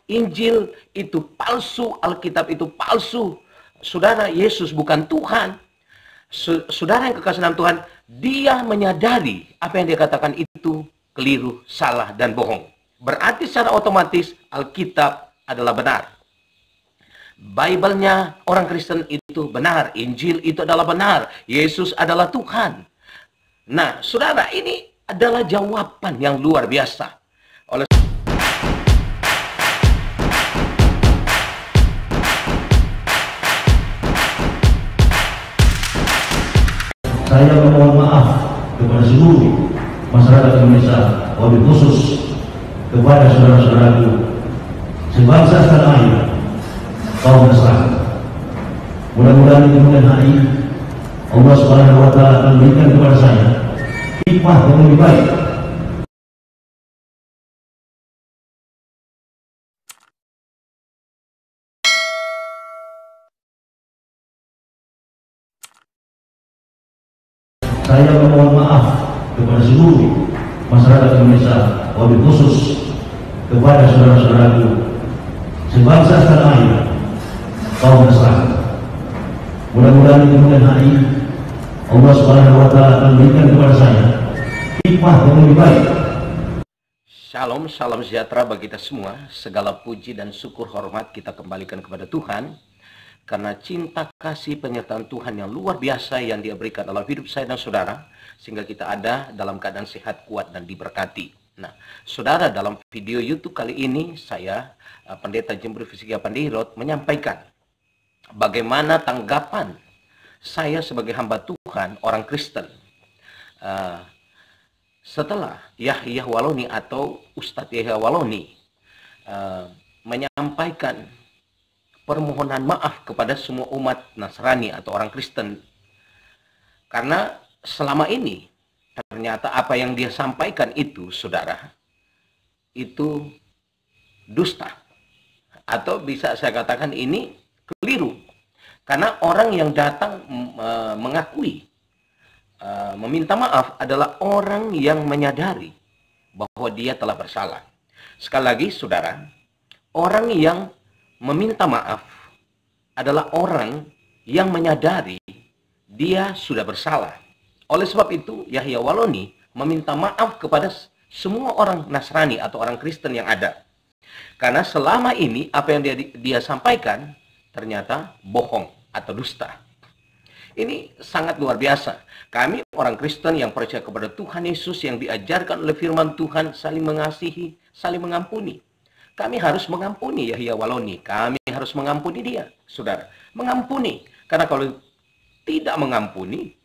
Injil itu palsu, Alkitab itu palsu, saudara, Yesus bukan Tuhan, saudara yang kekasih dalam Tuhan, dia menyadari apa yang dia katakan itu keliru, salah, dan bohong. Berarti secara otomatis Alkitab adalah benar. Bible-nya orang Kristen itu benar, Injil itu adalah benar, Yesus adalah Tuhan. Nah, saudara, ini adalah jawaban yang luar biasa. Oleh saya memohon maaf kepada seluruh masyarakat Indonesia, wabil khusus kepada saudara-saudaraku sebangsa setanah air, kaum Nasrani. Mudah-mudahan di kemudian hari Allah Subhanahu wa Ta'ala akan memberikan kepada saya hikmah yang lebih baik. Saya memohon maaf kepada seluruh masyarakat Indonesia, wabil khusus kepada saudara-saudaraku sebangsa setanah air, kaum Nasrani. Mudah-mudahan di kemudian hari Allah Subhanahu wa Ta'ala akan memberikan kepada saya hikmah yang lebih baik. Shalom, salam sejahtera bagi kita semua. Segala puji dan syukur hormat kita kembalikan kepada Tuhan, karena cinta kasih penyertaan Tuhan yang luar biasa yang Dia berikan dalam hidup saya dan saudara, sehingga kita ada dalam keadaan sehat, kuat, dan diberkati. Nah, saudara, dalam video YouTube kali ini saya, Pendeta Jember Fisikia Pandirot, menyampaikan bagaimana tanggapan saya sebagai hamba Tuhan, orang Kristen, setelah Yahya Waloni atau Ustadz Yahya Waloni menyampaikan permohonan maaf kepada semua umat Nasrani atau orang Kristen, karena selama ini ternyata apa yang dia sampaikan itu, saudara, itu dusta, atau bisa saya katakan ini keliru. Karena orang yang datang mengakui, meminta maaf adalah orang yang menyadari bahwa dia telah bersalah. Sekali lagi, saudara, orang yang meminta maaf adalah orang yang menyadari dia sudah bersalah. Oleh sebab itu, Yahya Waloni meminta maaf kepada semua orang Nasrani atau orang Kristen yang ada. Karena selama ini apa yang dia sampaikan ternyata bohong atau dusta. Ini sangat luar biasa. Kami orang Kristen yang percaya kepada Tuhan Yesus, yang diajarkan oleh firman Tuhan, saling mengasihi, saling mengampuni. Kami harus mengampuni Yahya Waloni. Kami harus mengampuni dia, saudara. Mengampuni. Karena kalau tidak mengampuni,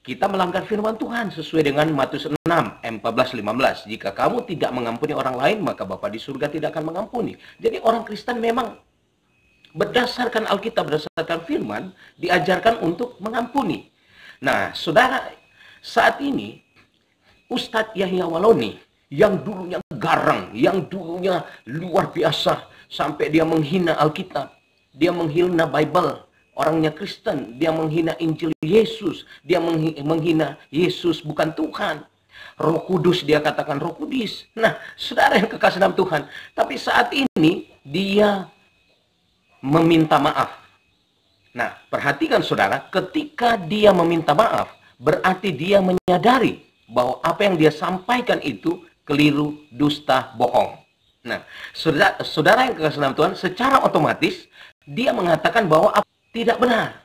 kita melanggar firman Tuhan sesuai dengan Matius 6, 14-15. Jika kamu tidak mengampuni orang lain, maka Bapa di surga tidak akan mengampuni. Jadi orang Kristen memang berdasarkan Alkitab, berdasarkan firman, diajarkan untuk mengampuni. Nah, saudara, saat ini Ustadz Yahya Waloni yang dulunya garang, yang dulunya luar biasa, sampai dia menghina Alkitab, dia menghina Bible, orangnya Kristen, dia menghina Injil Yesus, dia menghina Yesus bukan Tuhan. Roh Kudus, dia katakan Roh Kudus. Nah, saudara yang kekasih dalam Tuhan, tapi saat ini dia meminta maaf. Nah, perhatikan saudara, ketika dia meminta maaf, berarti dia menyadari bahwa apa yang dia sampaikan itu keliru, dusta, bohong. Nah, saudara yang kekasih dalam Tuhan, secara otomatis dia mengatakan bahwa tidak benar.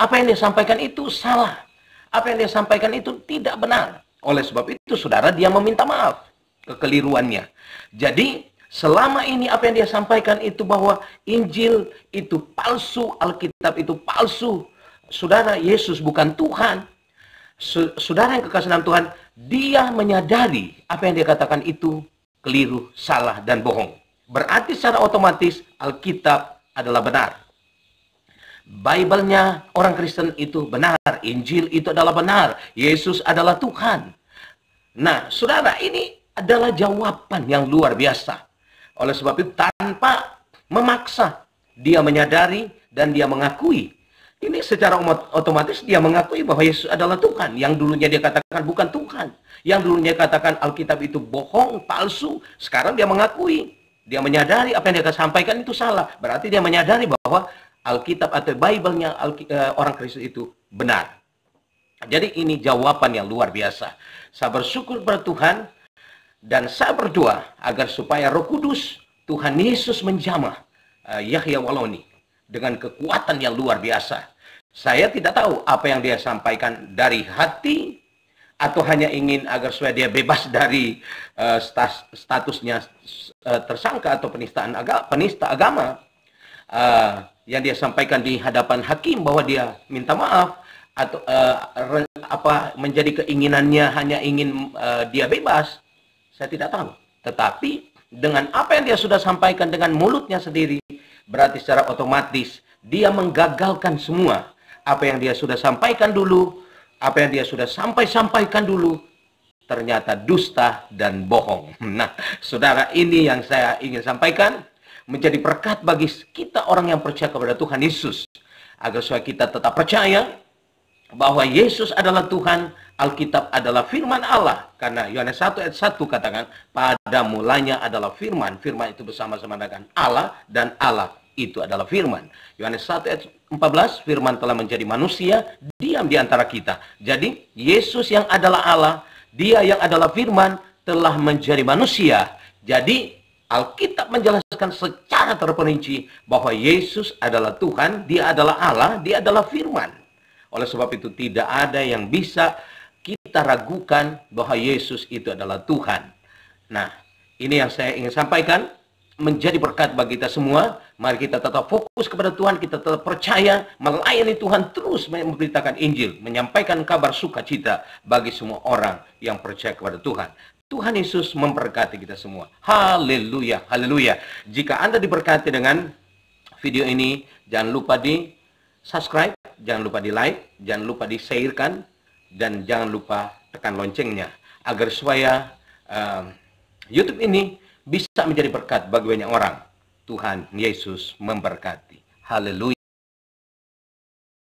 Apa yang dia sampaikan itu salah. Apa yang dia sampaikan itu tidak benar. Oleh sebab itu, saudara, dia meminta maaf kekeliruannya. Jadi, selama ini apa yang dia sampaikan itu bahwa Injil itu palsu, Alkitab itu palsu, saudara, Yesus bukan Tuhan. Saudara yang kekasih dalam Tuhan, dia menyadari apa yang dia katakan itu keliru, salah, dan bohong. Berarti secara otomatis Alkitab adalah benar. Bible-nya orang Kristen itu benar, Injil itu adalah benar, Yesus adalah Tuhan. Nah, saudara, ini adalah jawaban yang luar biasa. Oleh sebab itu, tanpa memaksa, dia menyadari dan dia mengakui Ini secara otomatis dia mengakui bahwa Yesus adalah Tuhan. Yang dulunya dia katakan bukan Tuhan. Yang dulunya dia katakan Alkitab itu bohong, palsu. Sekarang dia mengakui. Dia menyadari apa yang dia sampaikan itu salah. Berarti dia menyadari bahwa Alkitab atau Bible-nya orang Kristen itu benar. Jadi ini jawaban yang luar biasa. Saya bersyukur pada Tuhan. Dan saya berdoa agar supaya Roh Kudus Tuhan Yesus menjamah Yahya Waloni dengan kekuatan yang luar biasa. Saya tidak tahu apa yang dia sampaikan dari hati atau hanya ingin agar supaya dia bebas dari statusnya tersangka atau penista agama yang dia sampaikan di hadapan hakim bahwa dia minta maaf atau menjadi keinginannya hanya ingin dia bebas. Saya tidak tahu. Tetapi dengan apa yang dia sudah sampaikan dengan mulutnya sendiri, berarti secara otomatis dia menggagalkan semua apa yang dia sudah sampaikan dulu, apa yang dia sudah sampaikan dulu, ternyata dusta dan bohong. Nah, saudara, ini yang saya ingin sampaikan, menjadi berkat bagi kita orang yang percaya kepada Tuhan Yesus, agar supaya kita tetap percaya bahwa Yesus adalah Tuhan, Alkitab adalah firman Allah. Karena Yohanes 1 ayat 1 katakan, pada mulanya adalah firman. Firman itu bersama-sama dengan Allah, dan Allah itu adalah firman. Yohanes 1 ayat 14, firman telah menjadi manusia, diam di antara kita. Jadi, Yesus yang adalah Allah, dia yang adalah firman, telah menjadi manusia. Jadi, Alkitab menjelaskan secara terperinci bahwa Yesus adalah Tuhan, dia adalah Allah, dia adalah firman. Oleh sebab itu tidak ada yang bisa kita ragukan bahwa Yesus itu adalah Tuhan. Nah, ini yang saya ingin sampaikan, menjadi berkat bagi kita semua. Mari kita tetap fokus kepada Tuhan, kita tetap percaya, melayani Tuhan, terus memberitakan Injil, menyampaikan kabar sukacita bagi semua orang yang percaya kepada Tuhan. Tuhan Yesus memberkati kita semua. Haleluya, haleluya. Jika Anda diberkati dengan video ini, jangan lupa di subscribe, jangan lupa di like, jangan lupa di sharekan, dan jangan lupa tekan loncengnya, agar supaya YouTube ini bisa menjadi berkat bagi banyak orang. Tuhan Yesus memberkati. Haleluya.